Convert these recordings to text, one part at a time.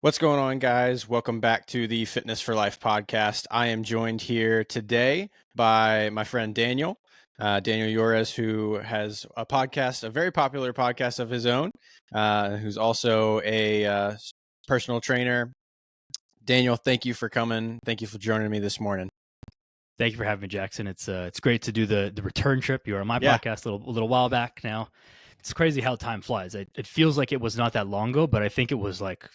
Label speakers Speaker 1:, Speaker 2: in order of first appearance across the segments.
Speaker 1: What's going on, guys? Welcome back to the Fitness for Life podcast. I am joined here today by my friend Daniel, Daniel Yores, who has a podcast, a very popular podcast of his own, who's also a personal trainer. Daniel, thank you for coming. Thank you for joining me this morning.
Speaker 2: Thank you for having me, Jackson. It's great to do the return trip. You were on my podcast a little while back now. It's crazy how time flies. It feels like it was not that long ago, but I think it was like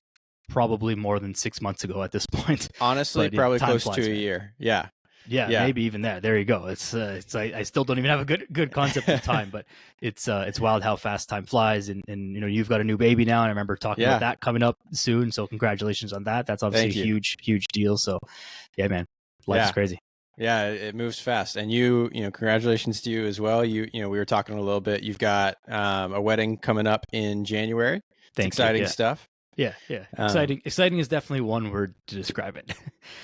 Speaker 2: probably more than 6 months ago at this point.
Speaker 1: Honestly, probably close to a year. Yeah,
Speaker 2: maybe even that. There you go. It's I still don't even have a good concept of time, but it's wild how fast time flies. And you know, you've got a new baby now, and I remember talking about that coming up soon. So congratulations on that. That's obviously a huge deal. So yeah, man, life is crazy.
Speaker 1: Yeah, it moves fast. And you know, congratulations to you as well. You know, we were talking a little bit. You've got a wedding coming up in January. Exciting stuff.
Speaker 2: Yeah. Exciting is definitely one word to describe it.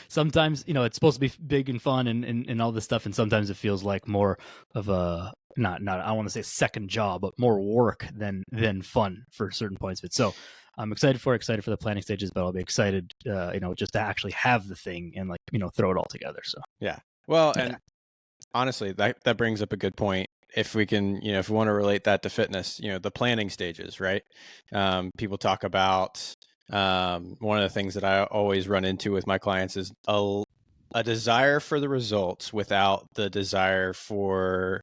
Speaker 2: Sometimes, you know, it's supposed to be big and fun and all this stuff, and sometimes it feels like more of a not I want to say second job, but more work than fun for certain points of it. So I'm excited for the planning stages, but I'll be excited, you know, just to actually have the thing and, like, you know, throw it all together. So
Speaker 1: yeah. Well, and honestly, that brings up a good point. If we can, you know, if we want to relate that to fitness, you know, the planning stages, right? People talk about one of the things that I always run into with my clients is a desire for the results without the desire for,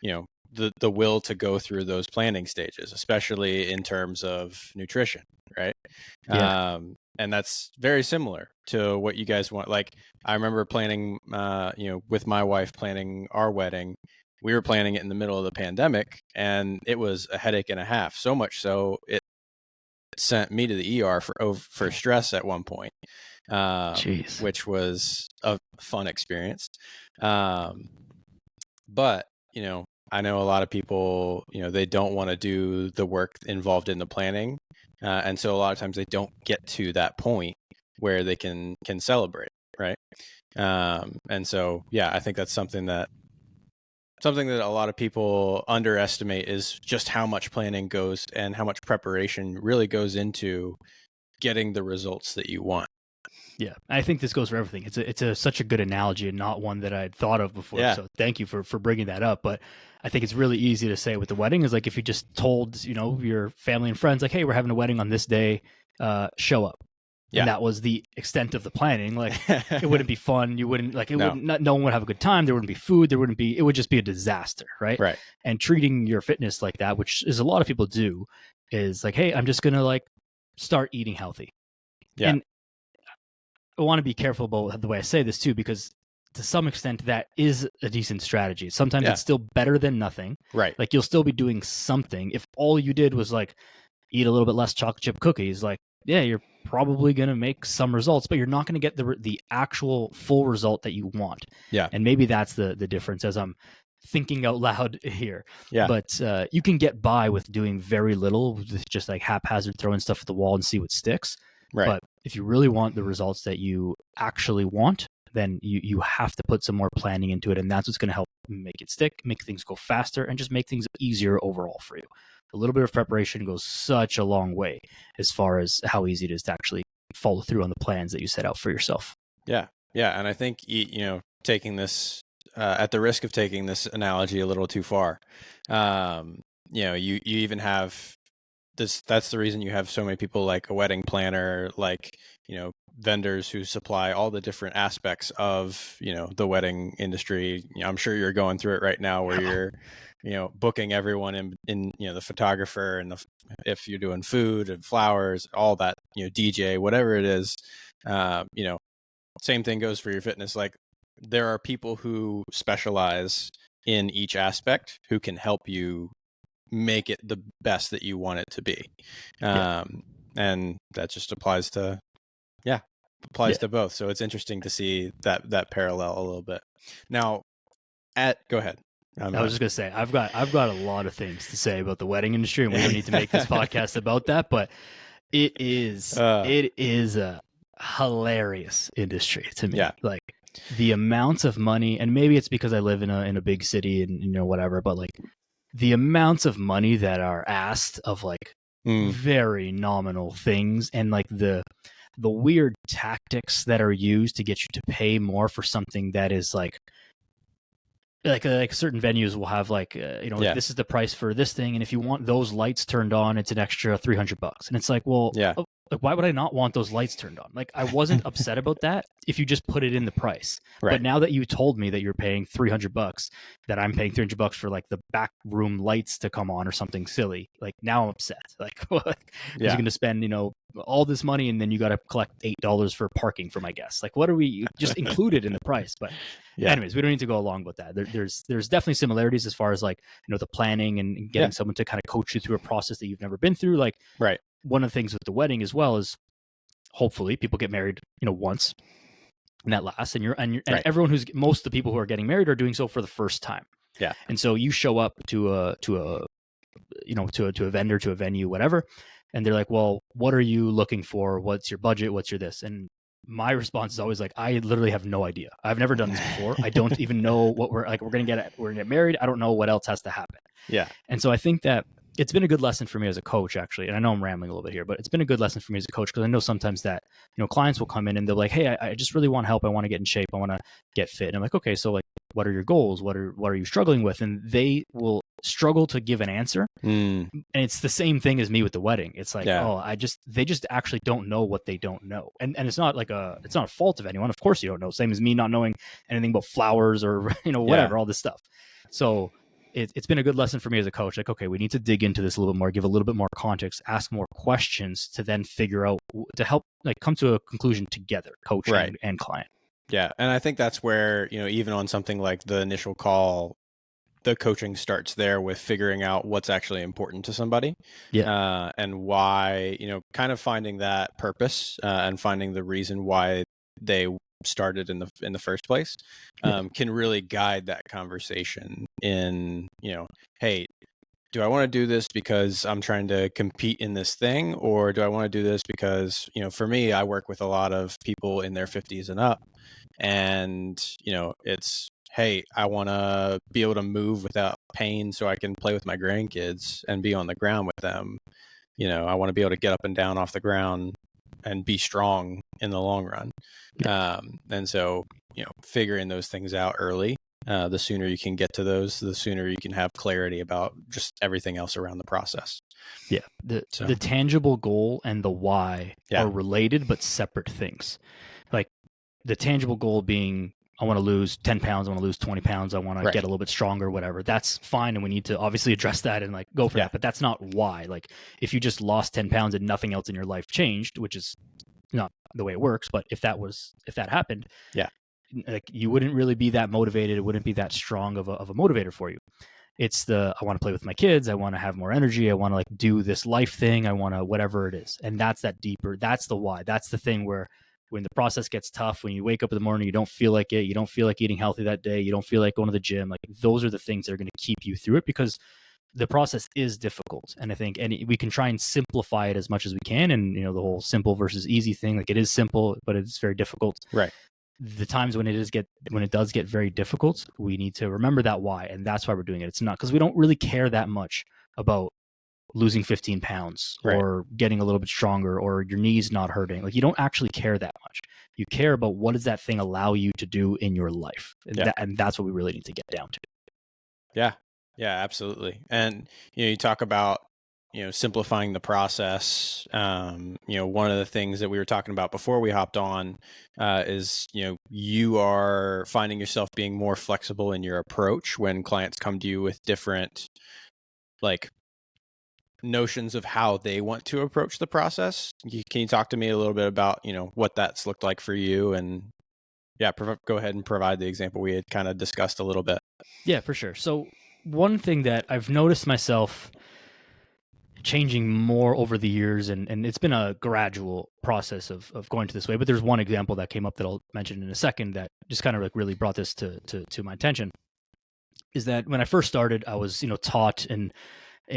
Speaker 1: you know, the will to go through those planning stages, especially in terms of nutrition, right?
Speaker 2: Yeah.
Speaker 1: And that's very similar to what you guys want. Like, I remember planning, you know, with my wife planning our wedding. We were planning it in the middle of the pandemic, and it was a headache and a half. So much so, it sent me to the ER for stress at one point, which was a fun experience. But you know, I know a lot of people, you know, they don't want to do the work involved in the planning, and so a lot of times they don't get to that point where they can celebrate, right? And so, yeah, I think that's something that a lot of people underestimate, is just how much planning goes and how much preparation really goes into getting the results that you want.
Speaker 2: Yeah, I think this goes for everything. It's such a good analogy and not one that I'd thought of before. Yeah. So thank you for bringing that up. But I think it's really easy to say with the wedding is like, if you just told, you know, your family and friends, like, hey, we're having a wedding on this day, show up. Yeah. And that was the extent of the planning. Like, it wouldn't be fun. You wouldn't like it. No. No one would have a good time. There wouldn't be food. It would just be a disaster, right?
Speaker 1: Right.
Speaker 2: And treating your fitness like that, which is a lot of people do, is like, hey, I'm just gonna like start eating healthy. Yeah. And I want to be careful about the way I say this too, because to some extent that is a decent strategy. Sometimes it's still better than nothing.
Speaker 1: Right.
Speaker 2: Like, you'll still be doing something. If all you did was like eat a little bit less chocolate chip cookies, like, yeah, you're probably going to make some results, but you're not going to get the actual full result that you want.
Speaker 1: Yeah.
Speaker 2: And maybe that's the difference as I'm thinking out loud here.
Speaker 1: Yeah.
Speaker 2: But you can get by with doing very little, with just like haphazard throwing stuff at the wall and see what sticks.
Speaker 1: Right.
Speaker 2: But if you really want the results that you actually want, then you have to put some more planning into it. And that's what's going to help make it stick, make things go faster, and just make things easier overall for you. A little bit of preparation goes such a long way as far as how easy it is to actually follow through on the plans that you set out for yourself.
Speaker 1: Yeah. Yeah. And I think, you know, taking this, at the risk of taking this analogy a little too far, you know, you even have this, that's the reason you have so many people like a wedding planner, like, you know, vendors who supply all the different aspects of, you know, the wedding industry. You know, I'm sure you're going through it right now where you're, you know, booking everyone in, you know, the photographer and if you're doing food and flowers, all that, you know, DJ, whatever it is, you know, same thing goes for your fitness. Like, there are people who specialize in each aspect who can help you make it the best that you want it to be. And that just applies to, to both. So it's interesting to see that parallel a little bit. Now, go ahead.
Speaker 2: I was just gonna say, I've got a lot of things to say about the wedding industry, and we don't need to make this podcast about that, but it is a hilarious industry to me. Yeah. Like, the amounts of money, and maybe it's because I live in a big city and, you know, whatever, but like the amounts of money that are asked of like very nominal things, and like the the weird tactics that are used to get you to pay more for something that is like certain venues will have like this is the price for this thing, and if you want those lights turned on, it's an extra $300. And it's like, well, like, why would I not want those lights turned on? Like, I wasn't upset about that if you just put it in the price.
Speaker 1: Right.
Speaker 2: But now that you told me that you're paying $300, that I'm paying $300 for like the back room lights to come on or something silly, like now I'm upset. Like, what? You're going to spend all this money, and then you got to collect $8 for parking for my guests. Like, what are we just included in the price? But anyways, we don't need to go along with that. There's definitely similarities as far as like the planning and getting someone to kind of coach you through a process that you've never been through. Like, one of the things with the wedding as well is hopefully people get married, once, and that lasts. And everyone most of the people who are getting married are doing so for the first time.
Speaker 1: Yeah.
Speaker 2: And so you show up to a vendor, to a venue, whatever, and they're like, well, what are you looking for? What's your budget? What's your this? And my response is always like, I literally have no idea. I've never done this before. I don't even know what we're gonna get married. I don't know what else has to happen.
Speaker 1: Yeah.
Speaker 2: And so I think that it's been a good lesson for me as a coach, actually. And I know I'm rambling a little bit here, but it's been a good lesson for me as a coach, because I know sometimes that, clients will come in and they're like, hey, I just really want help. I want to get in shape. I want to get fit. And I'm like, okay, so like, what are your goals? What are you struggling with? And they will struggle to give an answer. And it's the same thing as me with the wedding. It's like, they just actually don't know what they don't know. And it's not like it's not a fault of anyone. Of course you don't know. Same as me not knowing anything about flowers or, whatever, all this stuff. So it's been a good lesson for me as a coach. Like, okay, we need to dig into this a little bit more, give a little bit more context, ask more questions to then figure out, to help like come to a conclusion together, coach and client.
Speaker 1: Yeah. And I think that's where, even on something like the initial call, the coaching starts there with figuring out what's actually important to somebody. And why, kind of finding that purpose and finding the reason why they started in the first place can really guide that conversation in, hey, do I want to do this because I'm trying to compete in this thing, or do I want to do this because, for me, I work with a lot of people in their 50s and up, and, it's, hey, I want to be able to move without pain so I can play with my grandkids and be on the ground with them. I want to be able to get up and down off the ground and be strong in the long run. And so, figuring those things out early, the sooner you can get to those, the sooner you can have clarity about just everything else around the process.
Speaker 2: Yeah. The tangible goal and the why are related but separate things. Like the tangible goal being, I want to lose 10 pounds, I want to lose 20 pounds, I want to get a little bit stronger, whatever. That's fine. And we need to obviously address that and like go for that. But that's not why. Like if you just lost 10 pounds and nothing else in your life changed, which is not the way it works, but if that happened, like you wouldn't really be that motivated. It wouldn't be that strong of a motivator for you. It's I want to play with my kids. I want to have more energy. I want to like do this life thing. I want to, whatever it is. And that's that deeper, that's the why. That's the thing where when the process gets tough, when you wake up in the morning, you don't feel like it, you don't feel like eating healthy that day, you don't feel like going to the gym, like those are the things that are going to keep you through it, because the process is difficult. And I think, and we can try and simplify it as much as we can. And, the whole simple versus easy thing, like it is simple, but it's very difficult.
Speaker 1: Right.
Speaker 2: The times when it does get very difficult, we need to remember that why. And that's why we're doing it. It's not because we don't really care that much about losing 15 pounds or getting a little bit stronger or your knees not hurting. Like you don't actually care that much. You care about what does that thing allow you to do in your life. And that's what we really need to get down to.
Speaker 1: Yeah. Yeah, absolutely. And, you talk about, simplifying the process. One of the things that we were talking about before we hopped on is, you are finding yourself being more flexible in your approach when clients come to you with different, like, notions of how they want to approach the process. Can you talk to me a little bit about, what that's looked like for you? And go ahead and provide the example we had kind of discussed a little bit.
Speaker 2: Yeah, for sure. So one thing that I've noticed myself changing more over the years, and it's been a gradual process of going to this way, but there's one example that came up that I'll mention in a second that just kind of like really brought this to my attention, is that when I first started, I was, taught in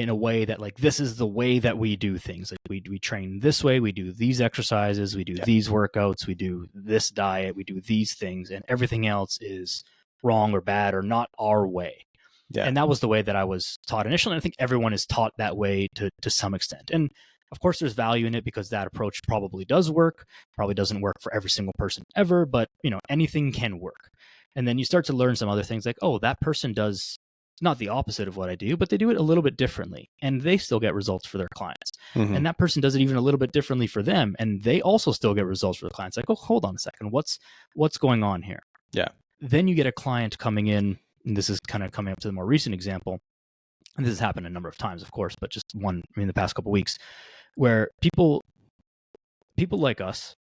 Speaker 2: a way that like, this is the way that we do things. Like we train this way, we do these exercises, we do these workouts, we do this diet, we do these things, and everything else is wrong or bad or not our way. And that was the way that I was taught initially. And I think everyone is taught that way to some extent. And Of course, there's value in it because that approach probably does work, probably doesn't work for every single person ever, but anything can work. And then you start to learn some other things like, oh, that person does not the opposite of what I do, but they do it a little bit differently and they still get results for their clients.
Speaker 1: Mm-hmm.
Speaker 2: And that person does it even a little bit differently for them and they also still get results for the clients. Like, oh, hold on a second. What's going on here?
Speaker 1: Yeah.
Speaker 2: Then you get a client coming in, and this is kind of coming up to the more recent example. And this has happened a number of times, of course, but just one in the past couple of weeks, where people like us,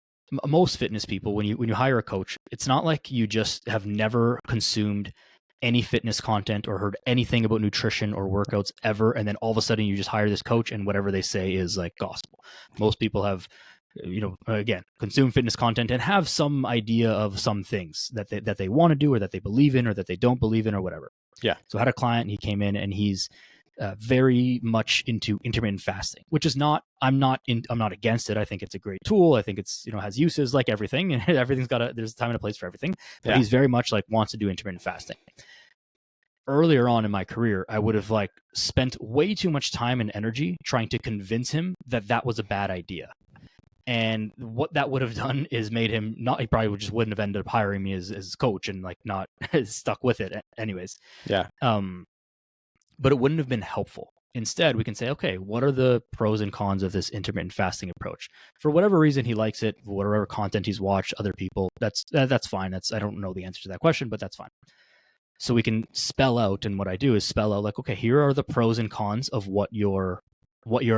Speaker 2: most fitness people, when you hire a coach, it's not like you just have never consumed any fitness content or heard anything about nutrition or workouts ever, and then all of a sudden you just hire this coach and whatever they say is like gospel. Most people have, again, consume fitness content and have some idea of some things that they want to do or that they believe in or that they don't believe in or whatever.
Speaker 1: Yeah.
Speaker 2: So I had a client, he came in and he's very much into intermittent fasting, which is not, I'm not against it. I think it's a great tool. I think it's, has uses like everything, and everything's there's a time and a place for everything. But he's very much like wants to do intermittent fasting. Earlier on in my career, I would have like spent way too much time and energy trying to convince him that was a bad idea. And what that would have done is made him he probably wouldn't have ended up hiring me as his coach and like not stuck with it anyways.
Speaker 1: Yeah.
Speaker 2: But it wouldn't have been helpful. Instead, we can say, okay, what are the pros and cons of this intermittent fasting approach? For whatever reason he likes it, whatever content he's watched, other people, that's fine. I don't know the answer to that question, but that's fine. So we can spell out, and what I do is spell out like, okay, here are the pros and cons of what you're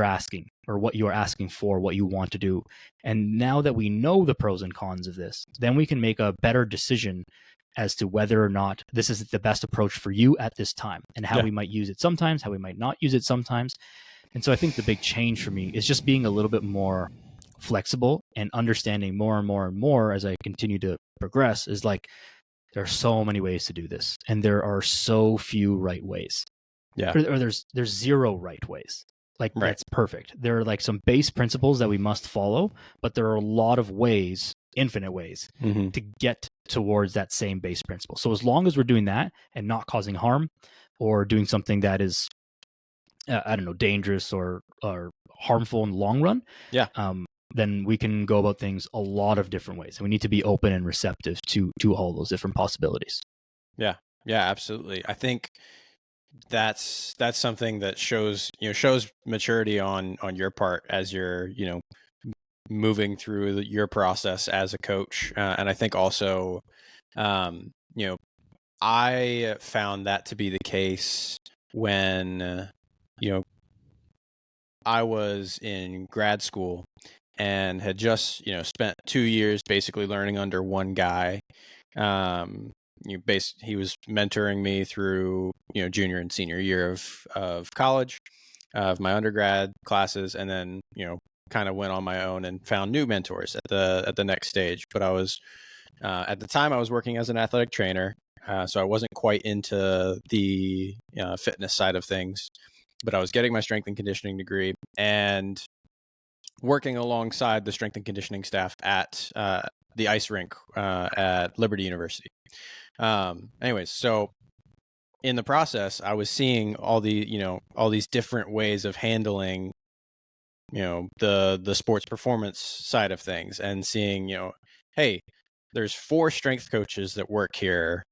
Speaker 2: asking, or what you're asking for, what you want to do. And now that we know the pros and cons of this, then we can make a better decision as to whether or not this is the best approach for you at this time, and how we might use it sometimes, how we might not use it sometimes. And so I think the big change for me is just being a little bit more flexible and understanding more and more and more as I continue to progress, is like, there are so many ways to do this, and there are so few right ways.
Speaker 1: Yeah.
Speaker 2: Or there's zero right ways. Like,
Speaker 1: right.
Speaker 2: That's perfect. There are like some base principles that we must follow, but there are a lot of ways, infinite ways, to get towards that same base principle. So as long as we're doing that and not causing harm or doing something that is, I don't know, dangerous or harmful in the long run, then we can go about things a lot of different ways. And we need to be open and receptive to all those different possibilities.
Speaker 1: Yeah. Yeah, absolutely. I think that's something that shows maturity on your part as you're, moving through your process as a coach. And I think also, I found that to be the case when, I was in grad school and had just, spent 2 years basically learning under one guy. He was mentoring me through, junior and senior year of college, of my undergrad classes, and then, kind of went on my own and found new mentors at the next stage. But I was, at the time I was working as an athletic trainer. So I wasn't quite into the fitness side of things, but I was getting my strength and conditioning degree and working alongside the strength and conditioning staff at the ice rink at Liberty University. Anyways, so in the process, I was seeing all these different ways of handling, the sports performance side of things, and seeing, hey, there's 4 strength coaches that work here.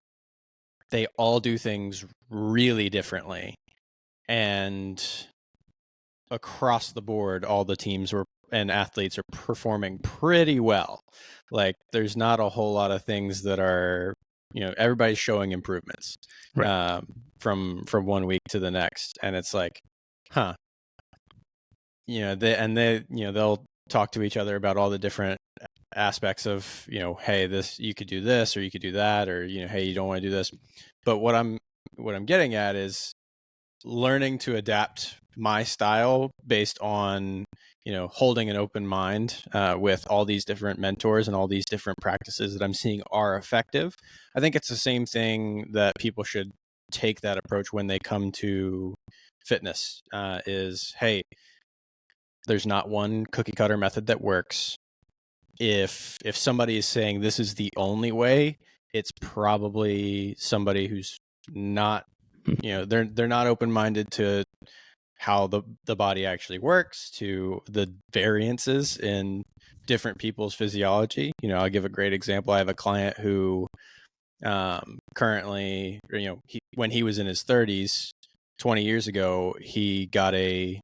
Speaker 1: They all do things really differently. And across the board, all the teams and athletes are performing pretty well. Like, there's not a whole lot of things that are, everybody's showing improvements,
Speaker 2: right,
Speaker 1: from one week to the next. And it's like, huh, they'll talk to each other about all the different aspects of, hey, this, you could do this, or you could do that, or, hey, you don't want to do this. But what I'm getting at is learning to adapt my style based on, holding an open mind with all these different mentors and all these different practices that I'm seeing are effective. I think it's the same thing that people should take that approach when they come to fitness, is, hey, there's not one cookie cutter method that works. If somebody is saying this is the only way, it's probably somebody who's not, they're not open-minded to how the body actually works to the variances in different people's physiology. I'll give a great example. I have a client who currently, when he was in his 30s, 20 years ago, he got a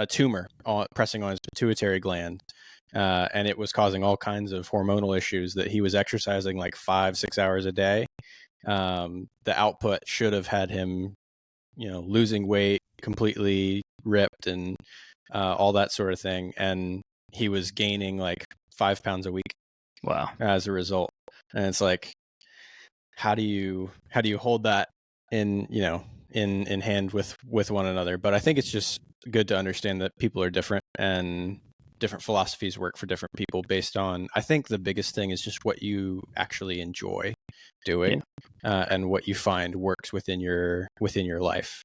Speaker 1: tumor pressing on his pituitary gland. And it was causing all kinds of hormonal issues that he was exercising like 5-6 hours a day. The output should have had him, losing weight, completely ripped, and all that sort of thing. And he was gaining like 5 pounds a week.
Speaker 2: Wow.
Speaker 1: As a result. And it's like, how do you hold that in hand with one another? But I think it's just good to understand that people are different, and different philosophies work for different people based on, I think the biggest thing is just what you actually enjoy doing, and what you find works within your life.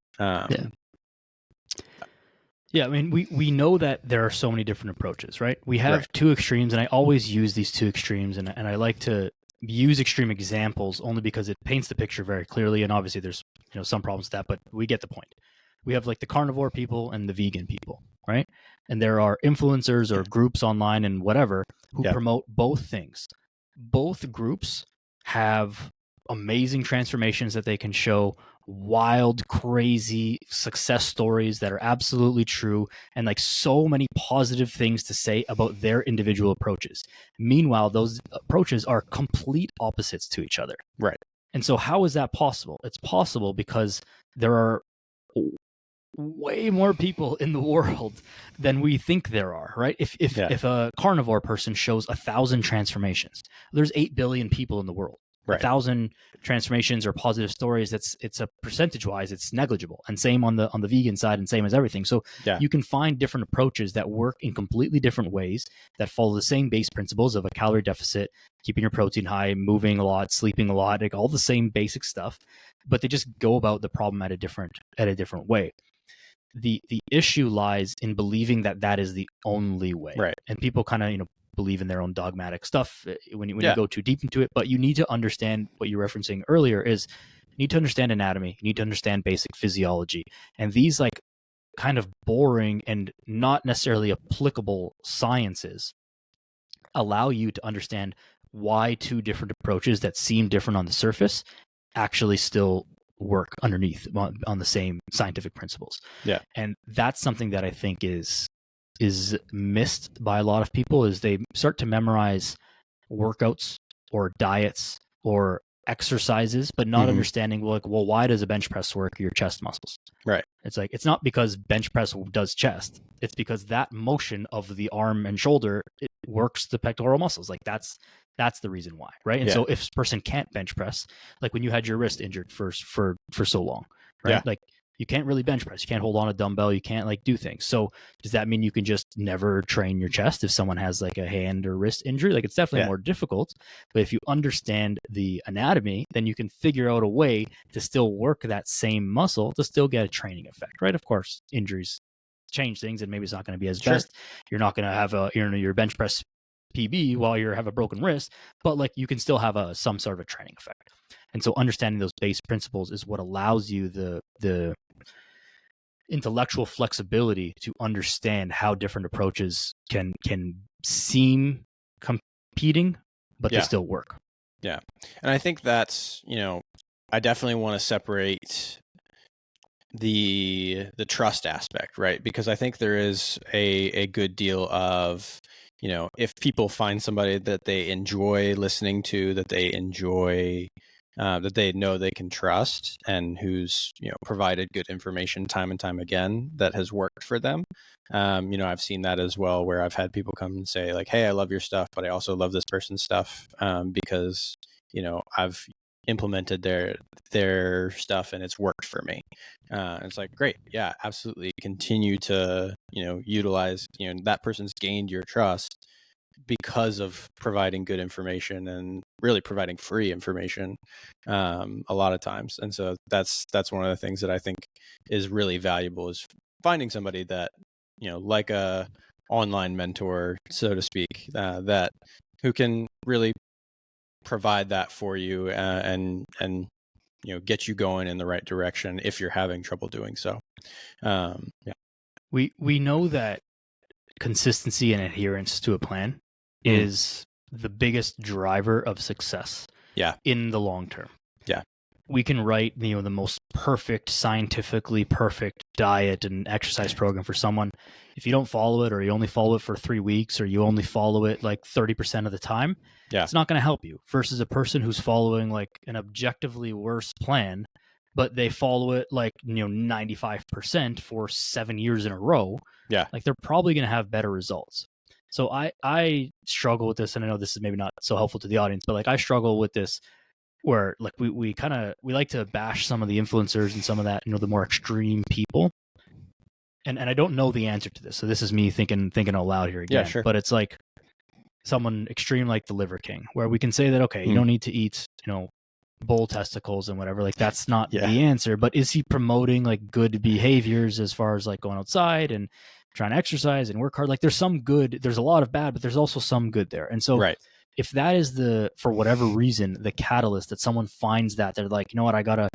Speaker 2: Yeah, I mean, we know that there are so many different approaches, right? We have two extremes, and I always use these two extremes, and I like to use extreme examples only because it paints the picture very clearly, and obviously there's some problems with that, but we get the point. We have like the carnivore people and the vegan people, right? And there are influencers or groups online and whatever who promote both things. Both groups have amazing transformations that they can show, wild, crazy success stories that are absolutely true, and like so many positive things to say about their individual approaches. Meanwhile, those approaches are complete opposites to each other.
Speaker 1: Right.
Speaker 2: And so how is that possible? It's possible because there are way more people in the world than we think there are, right? If a carnivore person shows 1,000 transformations, there's 8 billion people in the world. Right. 1,000 transformations or positive stories, it's a percentage wise, it's negligible. And same on the vegan side, and same as everything. So you can find different approaches that work in completely different ways that follow the same base principles of a calorie deficit, keeping your protein high, moving a lot, sleeping a lot, like all the same basic stuff, but they just go about the problem at a different way. The issue lies in believing that is the only way.
Speaker 1: Right.
Speaker 2: And people kind of, believe in their own dogmatic stuff when you go too deep into it. But you need to understand what you're referencing earlier is you need to understand anatomy, you need to understand basic physiology. And these like kind of boring and not necessarily applicable sciences allow you to understand why two different approaches that seem different on the surface actually still work underneath on the same scientific principles.
Speaker 1: Yeah.
Speaker 2: And that's something that I think is missed by a lot of people, is they start to memorize workouts or diets or exercises, but not understanding well, why does a bench press work your chest muscles?
Speaker 1: Right.
Speaker 2: It's like, it's not because bench press does chest. It's because that motion of the arm and shoulder, it works the pectoral muscles. Like that's the reason why, right? And so if a person can't bench press, like when you had your wrist injured for so long, right? Like you can't really bench press. You can't hold on a dumbbell. You can't like do things. So does that mean you can just never train your chest if someone has like a hand or wrist injury? Like it's definitely more difficult. But if you understand the anatomy, then you can figure out a way to still work that same muscle to still get a training effect, right? Of course, injuries change things, and maybe it's not going to be as best. You're not going to have your bench press PB while you have a broken wrist, but like you can still have some sort of a training effect. And so understanding those base principles is what allows you the intellectual flexibility to understand how different approaches can seem competing, but they still work.
Speaker 1: Yeah. And I think that's, I definitely want to separate the trust aspect, right? Because I think there is a good deal of, if people find somebody that they enjoy listening to, that they enjoy, that they know they can trust, and who's provided good information time and time again that has worked for them. I've seen that as well, where I've had people come and say like, hey, I love your stuff, but I also love this person's stuff because I've implemented their stuff and it's worked for me. It's like, great, yeah, absolutely, continue to utilize, that person's gained your trust because of providing good information and really providing free information a lot of times. And so that's one of the things that I think is really valuable, is finding somebody that like a online mentor, so to speak, that who can really provide that for you, and get you going in the right direction if you're having trouble doing so. Yeah.
Speaker 2: We know that consistency and adherence to a plan is the biggest driver of success.
Speaker 1: Yeah.
Speaker 2: In the long term.
Speaker 1: Yeah.
Speaker 2: We can write, the most perfect, scientifically perfect diet and exercise program for someone. If you don't follow it, or you only follow it for 3 weeks, or you only follow it like 30% of the time, it's not going to help you. Versus a person who's following like an objectively worse plan, but they follow it like 95% for 7 years in a row.
Speaker 1: Yeah.
Speaker 2: Like they're probably going to have better results. So I struggle with this, and I know this is maybe not so helpful to the audience, but like I struggle with this where like we like to bash some of the influencers and some of that, the more extreme people. And I don't know the answer to this. So this is me thinking out loud here again.
Speaker 1: Yeah, sure.
Speaker 2: But it's like someone extreme like the Liver King, where we can say that, okay, you don't need to eat, bull testicles and whatever. Like that's not the answer. But is he promoting like good behaviors as far as like going outside and trying to exercise and work hard? Like there's some good, there's a lot of bad, but there's also some good there. And so if that is for whatever reason, the catalyst that someone finds that they're like, you know what, I gotta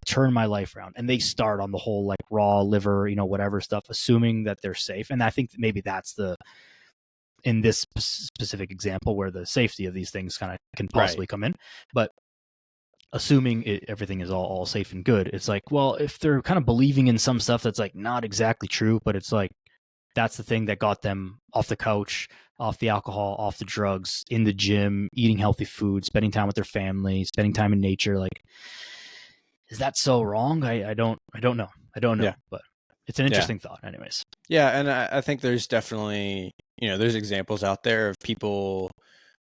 Speaker 2: turn my life around, and they start on the whole like raw liver, whatever stuff, assuming that they're safe. And I think that maybe that's in this specific example where the safety of these things kind of can possibly come in. But assuming everything is all safe and good, it's like, well, if they're kind of believing in some stuff that's like not exactly true, but it's like that's the thing that got them off the couch, off the alcohol, off the drugs, in the gym, eating healthy food, spending time with their family, spending time in nature. Like, is that so wrong? I don't know. But it's an interesting thought anyways.
Speaker 1: Yeah. And I think there's definitely, there's examples out there of people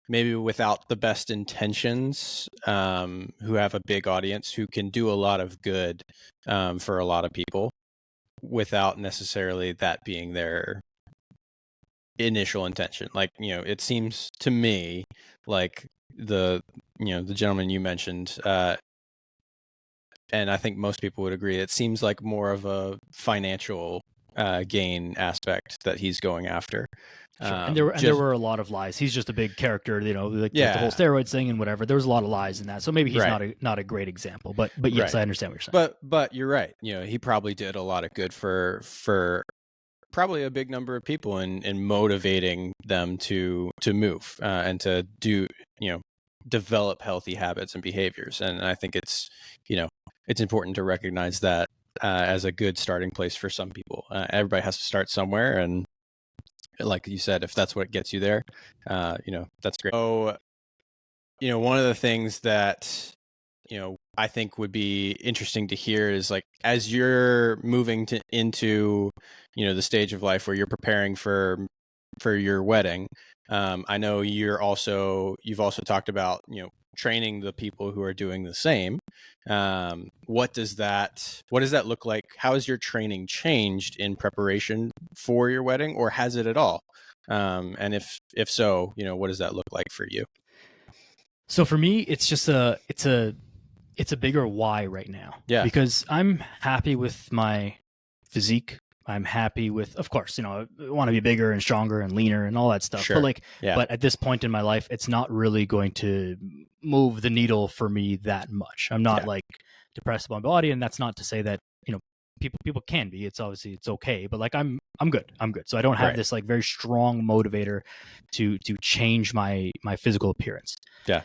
Speaker 1: maybe without the best intentions, who have a big audience, who can do a lot of good, for a lot of people, without necessarily that being their initial intention. Like, it seems to me like the gentleman you mentioned, and I think most people would agree, it seems like more of a financial gain aspect that he's going after.
Speaker 2: Sure. And there were a lot of lies. He's just a big character, like the whole steroids thing and whatever. There was a lot of lies in that. So maybe he's not a great example. But yes, I understand what you're saying.
Speaker 1: But you're right. He probably did a lot of good for probably a big number of people in motivating them to move, and to do, develop healthy habits and behaviors. And I think it's important to recognize that as a good starting place for some people. Everybody has to start somewhere, and like you said, if that's what gets you there, that's great. So, one of the things that, I think would be interesting to hear is like, as you're moving into, the stage of life where you're preparing for your wedding. I know you've also talked about, training the people who are doing the same. What does that look like? How has your training changed in preparation for your wedding, or has it at all? And if so, what does that look like for you?
Speaker 2: So for me, it's just it's a bigger why right now.
Speaker 1: Yeah.
Speaker 2: Because I'm happy with my physique. I'm happy with, of course, I want to be bigger and stronger and leaner and all that stuff.
Speaker 1: Sure.
Speaker 2: But but at this point in my life, it's not really going to move the needle for me that much. I'm not like depressed about my body, and that's not to say that, people can be. It's obviously it's okay, but like I'm good. So I don't have this like very strong motivator to change my physical appearance.
Speaker 1: Yeah.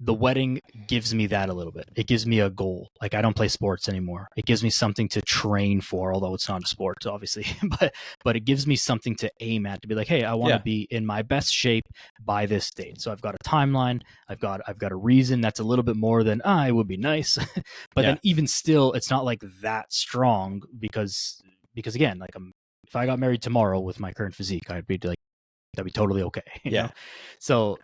Speaker 2: The wedding gives me that a little bit. It gives me a goal. Like I don't play sports anymore. It gives me something to train for, although it's not a sport, obviously. but it gives me something to aim at, to be like, hey, I want to be in my best shape by this date. So I've got a timeline. I've got a reason that's a little bit more than it would be nice. But then even still, it's not like that strong because again, like if I got married tomorrow with my current physique, I'd be like, that'd be totally okay. You know? So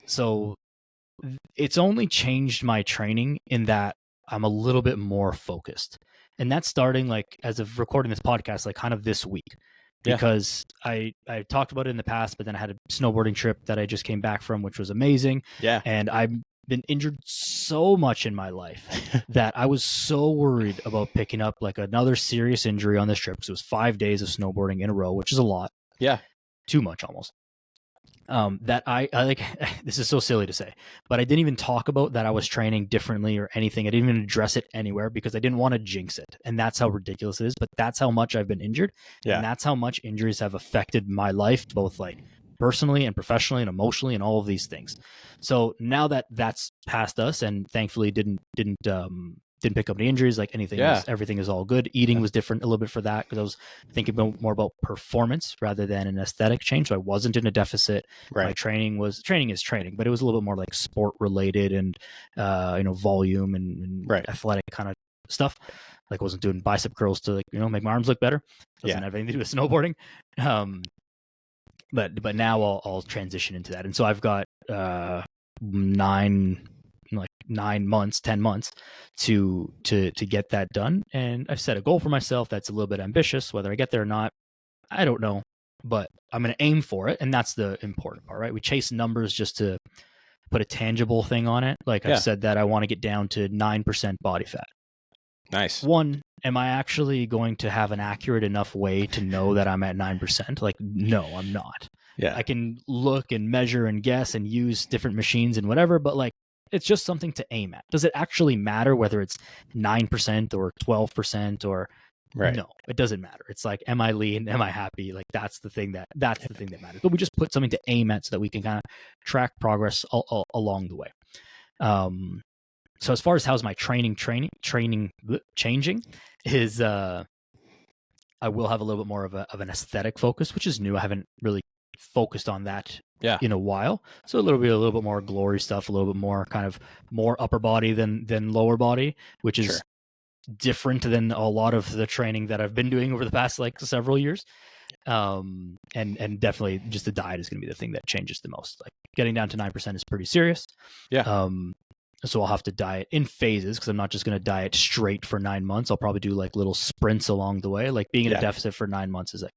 Speaker 2: it's only changed my training in that I'm a little bit more focused. And that's starting like as of recording this podcast, like kind of this week, because I talked about it in the past, but then I had a snowboarding trip that I just came back from, which was amazing.
Speaker 1: Yeah.
Speaker 2: And I've been injured so much in my life that I was so worried about picking up like another serious injury on this trip, because it was 5 days of snowboarding in a row, which is a lot.
Speaker 1: Yeah.
Speaker 2: Too much almost. That I like. This is so silly to say, but I didn't even talk about that I was training differently or anything. I didn't even address it anywhere because I didn't want to jinx it. And that's how ridiculous it is. But that's how much I've been injured, and that's how much injuries have affected my life, both like personally and professionally and emotionally and all of these things. So now that that's past us, and thankfully didn't pick up any injuries, like everything is all good. Eating was different a little bit for that because I was thinking more about performance rather than an aesthetic change. So I wasn't in a deficit.
Speaker 1: Right.
Speaker 2: My training is training, but it was a little bit more like sport related and volume and athletic kind of stuff. Like I wasn't doing bicep curls to make my arms look better. Doesn't have anything to do with snowboarding. But now I'll transition into that, and so I've got 9 months, 10 months to get that done. And I've set a goal for myself that's a little bit ambitious. Whether I get there or not, I don't know, but I'm going to aim for it. And that's the important part, right? We chase numbers just to put a tangible thing on it. Like I've said that I want to get down to 9% body fat.
Speaker 1: Nice.
Speaker 2: One, am I actually going to have an accurate enough way to know that I'm at 9%? Like, no, I'm not.
Speaker 1: Yeah.
Speaker 2: I can look and measure and guess and use different machines and whatever, but like, it's just something to aim at. Does it actually matter whether it's 9% or 12% or no, it doesn't matter. It's like, am I lean? Am I happy? Like that's the thing that matters. But we just put something to aim at so that we can kind of track progress along the way. So as far as how's my training changing is I will have a little bit more of an aesthetic focus, which is new. I haven't really focused on that in a while. So a little bit more glory stuff, a little bit more kind of more upper body than lower body, which is different than a lot of the training that I've been doing over the past like several years. And definitely just the diet is going to be the thing that changes the most. Like getting down to 9% is pretty serious. So I'll have to diet in phases because I'm not just going to diet straight for 9 months. I'll probably do like little sprints along the way. Like being in a deficit for 9 months is like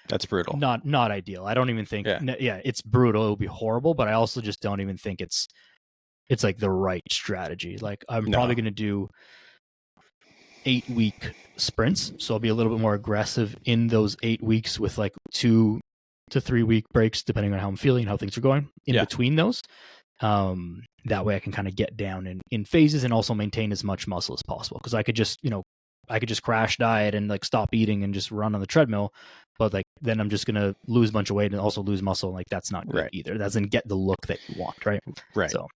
Speaker 1: that's brutal.
Speaker 2: Not ideal. I don't even think it's brutal. It would be horrible, but I also just don't even think it's like the right strategy. Like I'm probably going to do 8-week sprints. So I'll be a little bit more aggressive in those 8 weeks with like 2 to 3 week breaks, depending on how I'm feeling, how things are going in between those. That way I can kind of get down in phases and also maintain as much muscle as possible. Cause I could just, crash diet and like stop eating and just run on the treadmill. But like, then I'm just going to lose a bunch of weight and also lose muscle. Like that's not good either. That doesn't get the look that you want. Right. So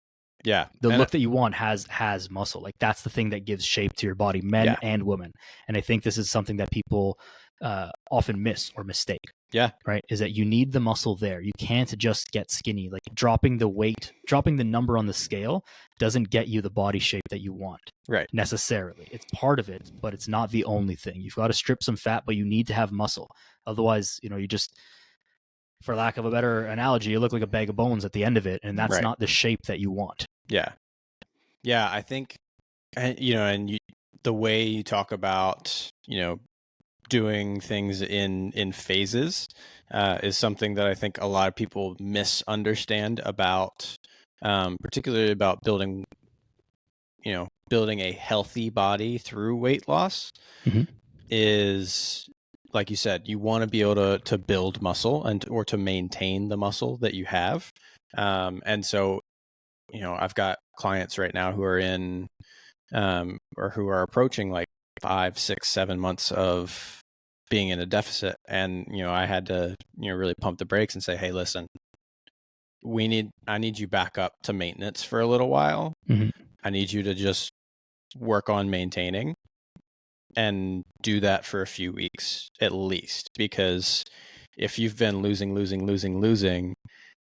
Speaker 2: the look that you want has muscle. Like that's the thing that gives shape to your body, men and women. And I think this is something that people often miss or mistake. Right. Is that you need the muscle there. You can't just get skinny. Like dropping the number on the scale doesn't get you the body shape that you want. Necessarily. It's part of it, but it's not the only thing. You've got to strip some fat, but you need to have muscle. Otherwise, you just, for lack of a better analogy, you look like a bag of bones at the end of it. And that's not the shape that you want.
Speaker 1: Yeah. I think, the way you talk about, doing things in phases is something that I think a lot of people misunderstand about, particularly about building a healthy body through weight loss. Is, like you said, you want to be able to build muscle or to maintain the muscle that you have. And so, I've got clients right now who are in or who are approaching like 5, 6, 7 months of being in a deficit. And, I had to, really pump the brakes and say, hey, listen, I need you back up to maintenance for a little while. I need you to just work on maintaining and do that for a few weeks at least, because if you've been losing,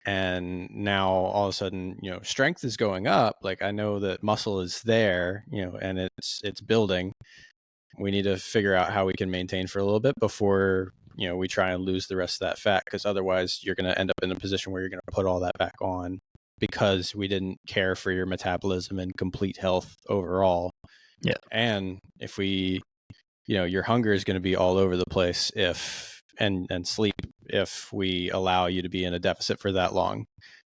Speaker 1: and now all of a sudden, strength is going up, like I know that muscle is there, and it's building. We need to figure out how we can maintain for a little bit before, we try and lose the rest of that fat, because otherwise you're going to end up in a position where you're going to put all that back on because we didn't care for your metabolism and complete health overall. And if we, your hunger is going to be all over the place and sleep if we allow you to be in a deficit for that long.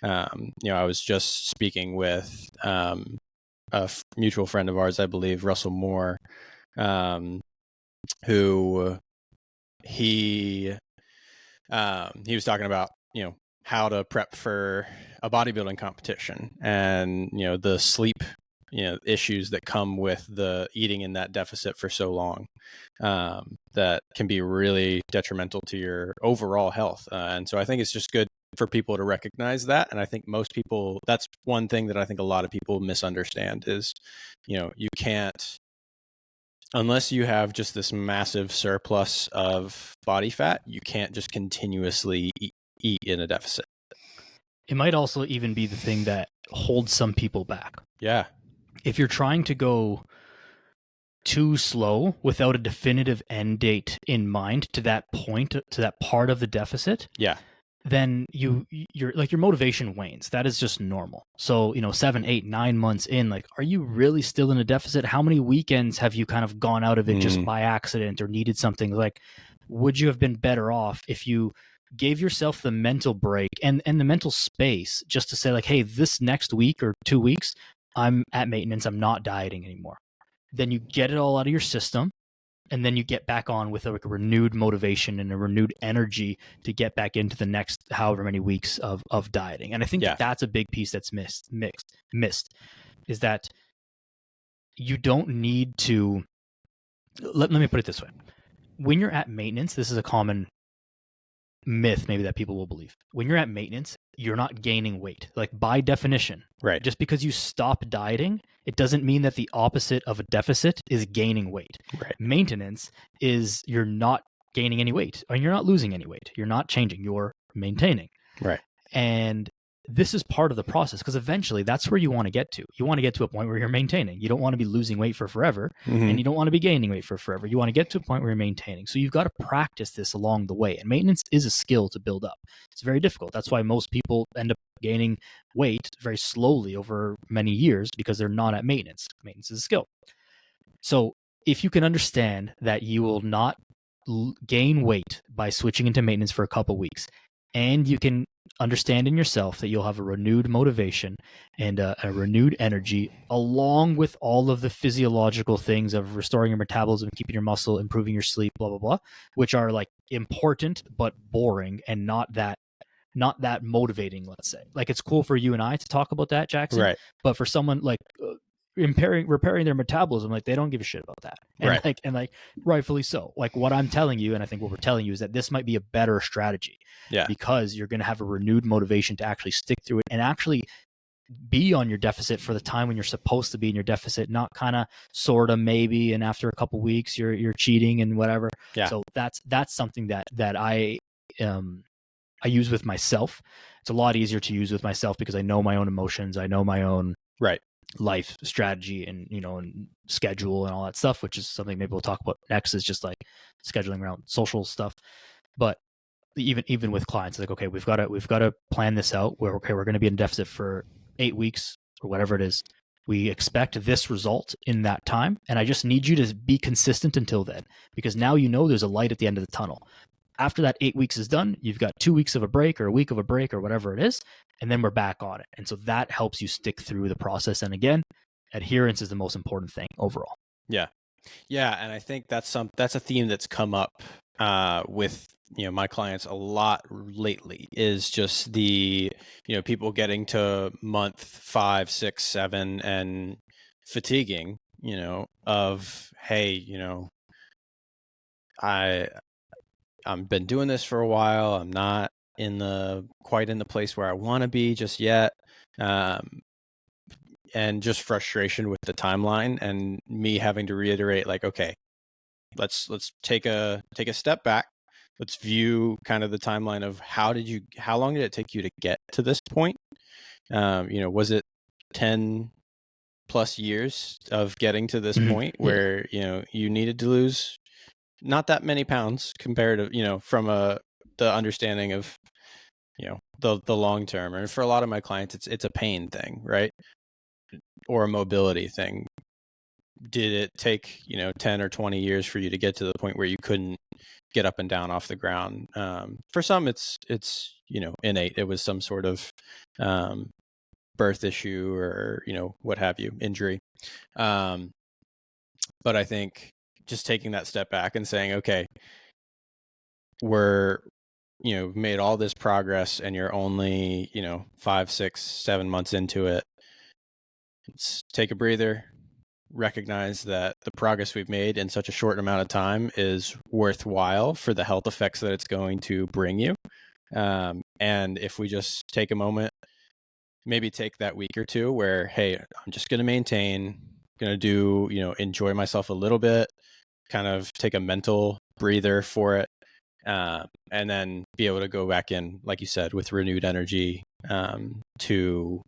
Speaker 1: I was just speaking with mutual friend of ours, I believe, Russell Moore, who he was talking about, how to prep for a bodybuilding competition, and the sleep issues that come with the eating in that deficit for so long, that can be really detrimental to your overall health. And so I think it's just good for people to recognize that. And I think most people, that's one thing that I think a lot of people misunderstand is, you can't, unless you have just this massive surplus of body fat, you can't just continuously eat in a deficit.
Speaker 2: It might also even be the thing that holds some people back.
Speaker 1: Yeah.
Speaker 2: If you're trying to go too slow without a definitive end date in mind to that point, to that part of the deficit,
Speaker 1: Yeah.
Speaker 2: then your motivation wanes. That is just normal. So 7, 8, 9 months in, like, are you really still in a deficit? How many weekends have you kind of gone out of it just by accident or needed something? Like, would you have been better off if you gave yourself the mental break and the mental space just to say, like, hey, this next week or 2 weeks I'm at maintenance, I'm not dieting anymore? Then you get it all out of your system, and then you get back on with a renewed motivation and a renewed energy to get back into the next however many weeks of dieting. And I think that's a big piece that's missed is that you don't need to, let me put it this way. When you're at maintenance, this is a common myth maybe that people will believe. When you're at maintenance, you're not gaining weight. Like, by definition,
Speaker 1: right?
Speaker 2: Just because you stop dieting, it doesn't mean that the opposite of a deficit is gaining weight.
Speaker 1: Right.
Speaker 2: Maintenance is you're not gaining any weight, or you're not losing any weight. You're not changing, you're maintaining.
Speaker 1: Right.
Speaker 2: And this is part of the process, because eventually that's where you want to get to. You want to get to a point where you're maintaining. You don't want to be losing weight for forever, and you don't want to be gaining weight for forever. You want to get to a point where you're maintaining. So you've got to practice this along the way. And maintenance is a skill to build up. It's very difficult. That's why most people end up gaining weight very slowly over many years, because they're not at maintenance. Maintenance is a skill. So if you can understand that you will not gain weight by switching into maintenance for a couple weeks, and you can understand in yourself that you'll have a renewed motivation and a renewed energy, along with all of the physiological things of restoring your metabolism, keeping your muscle, improving your sleep, blah, blah, blah, which are like important but boring and not that motivating, let's say. Like, it's cool for you and I to talk about that, Jackson,
Speaker 1: right?
Speaker 2: But for someone like repairing their metabolism, like, they don't give a shit about that. And
Speaker 1: right.
Speaker 2: like rightfully so. Like, what I'm telling you, and I think what we're telling you, is that this might be a better strategy.
Speaker 1: Yeah.
Speaker 2: Because you're going to have a renewed motivation to actually stick through it and actually be on your deficit for the time when you're supposed to be in your deficit, not kind of, sort of, maybe, and after a couple weeks you're cheating and whatever.
Speaker 1: Yeah.
Speaker 2: So that's something that I use with myself. It's a lot easier to use with myself because I know my own emotions. I know my own life strategy and, and schedule and all that stuff, which is something maybe we'll talk about next, is just like scheduling around social stuff. But even with clients, like, okay, we've got to plan this out where, okay, we're going to be in deficit for 8 weeks or whatever it is. We expect this result in that time. And I just need you to be consistent until then, because now there's a light at the end of the tunnel. After that 8 weeks is done, you've got 2 weeks of a break or a week of a break or whatever it is, and then we're back on it. And so that helps you stick through the process. And again, adherence is the most important thing overall.
Speaker 1: Yeah. And I think that's a theme that's come up with my clients a lot lately, is just the people getting to month 5, 6, 7 and fatiguing, of, hey, I've been doing this for a while. I'm not quite in the place where I want to be just yet. And just frustration with the timeline, and me having to reiterate, like, okay, let's take a step back. Let's view kind of the timeline of how long did it take you to get to this point? Was it 10 plus years of getting to this point where, you needed to lose not that many pounds compared to, from the understanding of, the long term. And for a lot of my clients, it's a pain thing, right? Or a mobility thing. Did it take 10 or 20 years for you to get to the point where you couldn't get up and down off the ground? For some, it's innate. It was some sort of birth issue or what have you, injury. But I think just taking that step back and saying, okay, we're made all this progress and you're only 5, 6, 7 months into it, let's take a breather, recognize that the progress we've made in such a short amount of time is worthwhile for the health effects that it's going to bring you. And if we just take a moment, maybe take that week or two where, hey, I'm just going to maintain, going to do, enjoy myself a little bit, kind of take a mental breather for it, and then be able to go back in, like you said, with renewed energy, to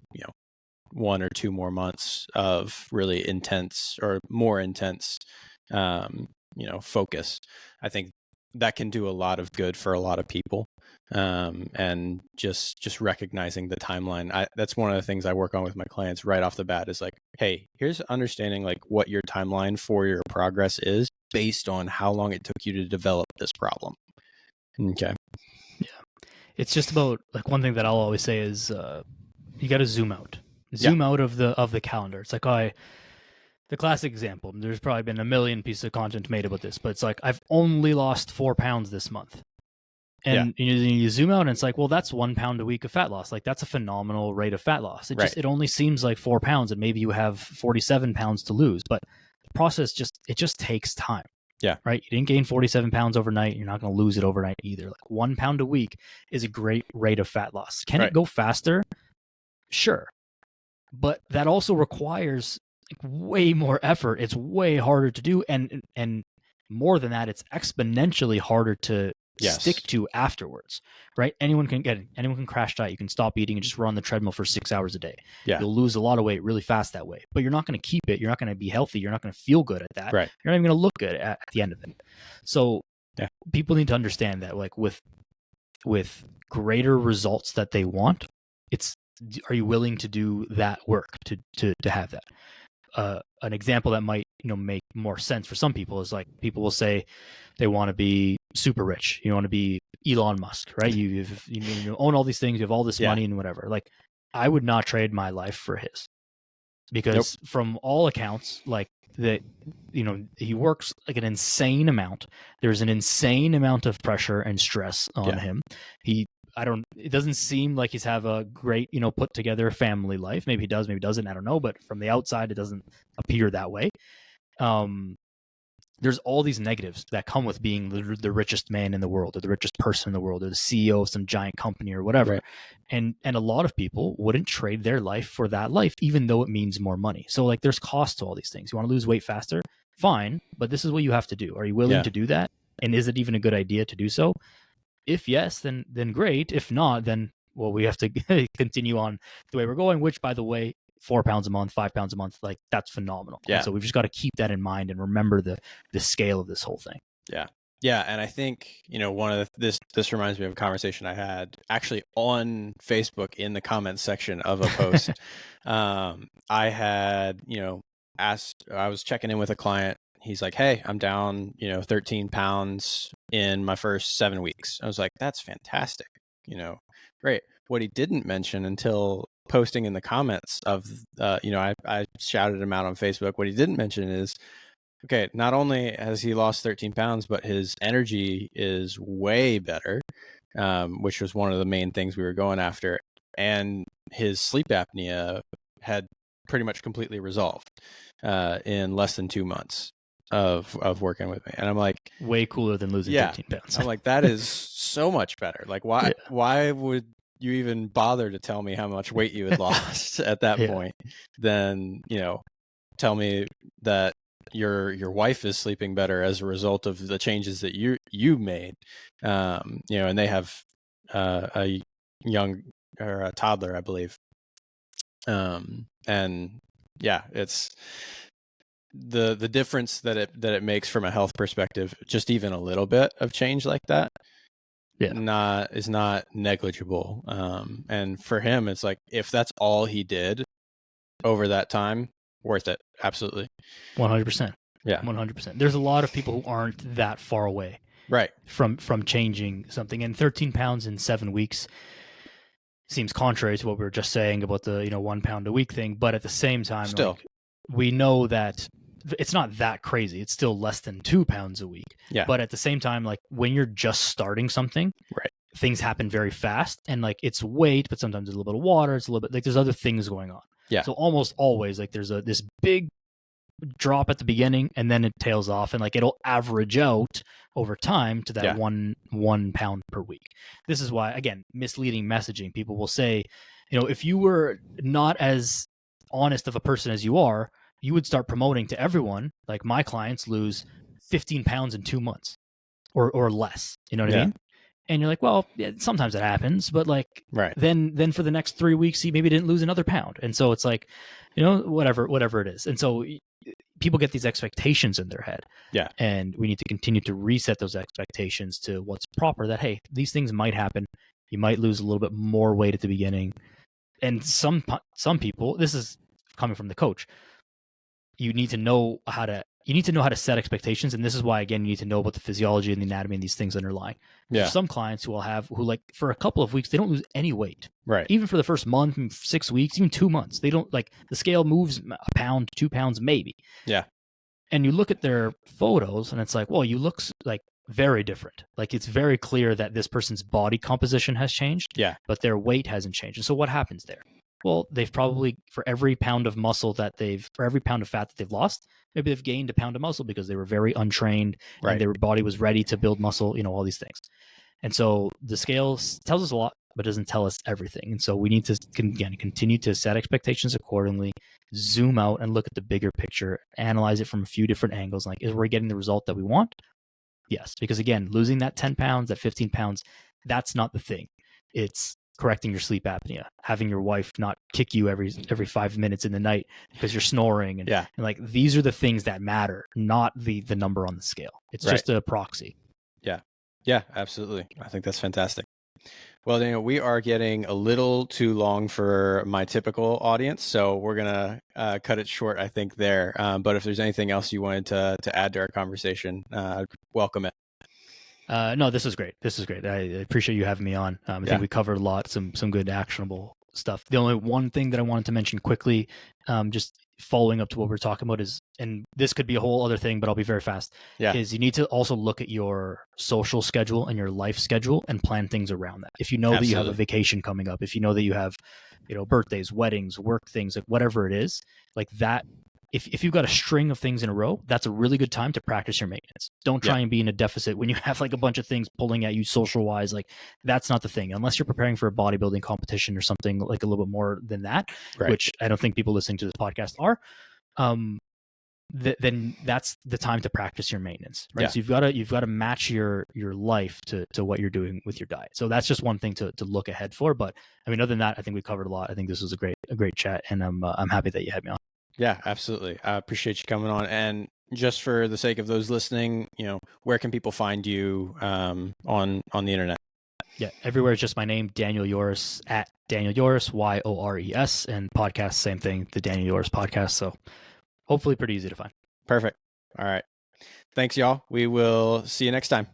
Speaker 1: 1 or 2 more months of really intense or more intense focus. I think that can do a lot of good for a lot of people. And just recognizing the timeline. That's one of the things I work on with my clients right off the bat is like, hey, here's understanding like what your timeline for your progress is based on how long it took you to develop this problem. Okay.
Speaker 2: Yeah. It's just about, like, one thing that I'll always say is you got to zoom out out of the calendar. It's like, the classic example, there's probably been a million pieces of content made about this, but it's like, I've only lost 4 pounds this month. And you zoom out and it's like, well, that's 1 pound a week of fat loss. Like, that's a phenomenal rate of fat loss. It only seems like 4 pounds and maybe you have 47 pounds to lose, but the process just takes time.
Speaker 1: Yeah.
Speaker 2: Right. You didn't gain 47 pounds overnight. You're not going to lose it overnight either. Like, 1 pound a week is a great rate of fat loss. Can it go faster? Sure. But that also requires way more effort. It's way harder to do. And more than that, it's exponentially harder to stick to afterwards, right? Anyone can crash diet. You can stop eating and just run the treadmill for 6 hours a day.
Speaker 1: Yeah.
Speaker 2: You'll lose a lot of weight really fast that way, but you're not going to keep it. You're not going to be healthy. You're not going to feel good at that.
Speaker 1: Right.
Speaker 2: You're not even going to look good at the end of it. So people need to understand that, like, with greater results that they want, are you willing to do that work to have that? An example that might make more sense for some people is, like, people will say they want to be super rich. You want to be Elon Musk, right? You own all these things, you have all this money and whatever. Like, I would not trade my life for his, because from all accounts, like, that, he works like an insane amount. There's an insane amount of pressure and stress on him. It doesn't seem like he's have a great, put together family life. Maybe he does, maybe he doesn't, I don't know. But from the outside, it doesn't appear that way. There's all these negatives that come with being the richest man in the world, or the richest person in the world, or the CEO of some giant company or whatever. Right. And a lot of people wouldn't trade their life for that life, even though it means more money. So, like, there's cost to all these things. You want to lose weight faster? Fine. But this is what you have to do. Are you willing to do that? And is it even a good idea to do so? If yes, then great. If not, then, well, we have to continue on the way we're going, which, by the way, 4 pounds a month, 5 pounds a month, like, that's phenomenal. Yeah. And so we've just got to keep that in mind and remember the scale of this whole thing.
Speaker 1: Yeah. Yeah. And I think, one of this reminds me of a conversation I had actually on Facebook in the comments section of a post. I had, I was checking in with a client. He's like, hey, I'm down, 13 pounds in my first 7 weeks. I was like, that's fantastic. Great. What he didn't mention until posting in the comments of, I shouted him out on Facebook. What he didn't mention is, okay, not only has he lost 13 pounds, but his energy is way better, which was one of the main things we were going after. And his sleep apnea had pretty much completely resolved in less than 2 months of working with me. And I'm like,
Speaker 2: way cooler than losing 13 pounds.
Speaker 1: I'm like, that is so much better. Like, why would you even bother to tell me how much weight you had lost at that point? Then, tell me that your wife is sleeping better as a result of the changes that you made. And they have a young, or a toddler, I believe. And yeah, it's the difference that it makes from a health perspective. Just even a little bit of change like that is not negligible. And for him, it's like, if that's all he did over that time, worth it. Absolutely.
Speaker 2: 100%.
Speaker 1: Yeah.
Speaker 2: 100%. There's a lot of people who aren't that far away,
Speaker 1: right, from
Speaker 2: changing something. And 13 pounds in 7 weeks seems contrary to what we were just saying about the 1 pound a week thing. But at the same time, still, like, we know that it's not that crazy. It's still less than 2 pounds a week.
Speaker 1: Yeah.
Speaker 2: But at the same time, like, when you're just starting something,
Speaker 1: right,
Speaker 2: things happen very fast, and like it's weight, but sometimes there's a little bit of water, it's a little bit like there's other things going on.
Speaker 1: Yeah.
Speaker 2: So almost always like there's this big drop at the beginning and then it tails off, and like it'll average out over time to that 1 pound per week. This is why, again, misleading messaging. People will say, if you were not as honest of a person as you are, you would start promoting to everyone like my clients lose 15 pounds in 2 months or less. You know what I mean? And you're like, well, yeah, sometimes it happens, but like, then for the next 3 weeks, he maybe didn't lose another pound. And so it's like, whatever it is. And so people get these expectations in their head.
Speaker 1: Yeah.
Speaker 2: And we need to continue to reset those expectations to what's proper, that, hey, these things might happen. You might lose a little bit more weight at the beginning. And some people, this is coming from the coach, you need to know how to set expectations. And this is why, again, you need to know about the physiology and the anatomy and these things underlying.
Speaker 1: Yeah.
Speaker 2: Some clients who like for a couple of weeks, they don't lose any weight.
Speaker 1: Right.
Speaker 2: Even for the first month, 6 weeks, even 2 months, they don't, like, the scale moves a pound, 2 pounds, maybe.
Speaker 1: Yeah.
Speaker 2: And you look at their photos and it's like, well, you look like very different. Like, it's very clear that this person's body composition has changed.
Speaker 1: Yeah.
Speaker 2: But their weight hasn't changed. And so what happens there? Well, they've probably, for every pound of fat that they've lost, maybe they've gained a pound of muscle because they were very untrained and their body was ready to build muscle, all these things. And so the scale tells us a lot, but doesn't tell us everything. And so we need to, again, continue to set expectations accordingly, zoom out and look at the bigger picture, analyze it from a few different angles. Like, is we getting the result that we want? Yes. Because again, losing that 10 pounds, that 15 pounds, that's not the thing. It's correcting your sleep apnea, having your wife not kick you every 5 minutes in the night because you're snoring. And like, these are the things that matter, not the number on the scale. It's just a proxy.
Speaker 1: Yeah. Yeah, absolutely. I think that's fantastic. Well, Daniel, we are getting a little too long for my typical audience, so we're going to cut it short, I think, there. But if there's anything else you wanted to add to our conversation, I'd welcome it.
Speaker 2: No, this is great. I appreciate you having me on. I think we covered a lot, some good actionable stuff. The only one thing that I wanted to mention quickly, just following up to what we're talking about, is, and this could be a whole other thing, but I'll be very fast, is you need to also look at your social schedule and your life schedule and plan things around that. If you know that you have a vacation coming up, if you know that you have, birthdays, weddings, work things, like whatever it is, like that, if you've got a string of things in a row, that's a really good time to practice your maintenance. Don't try and be in a deficit when you have like a bunch of things pulling at you social wise. Like, that's not the thing, unless you're preparing for a bodybuilding competition or something like a little bit more than that, which I don't think people listening to this podcast are. Then that's the time to practice your maintenance, right? So you've got to match your life to what you're doing with your diet. So that's just one thing to look ahead for. But I mean, other than that, I think we covered a lot. I think this was a great chat, and I'm happy that you had me on.
Speaker 1: Yeah, absolutely. I appreciate you coming on. And just for the sake of those listening, where can people find you on the internet?
Speaker 2: Yeah, everywhere. It's just my name, Daniel Yores, at Daniel Yores, Yores, and podcast, same thing, the Daniel Yores podcast. So hopefully pretty easy to find.
Speaker 1: Perfect. All right. Thanks, y'all. We will see you next time.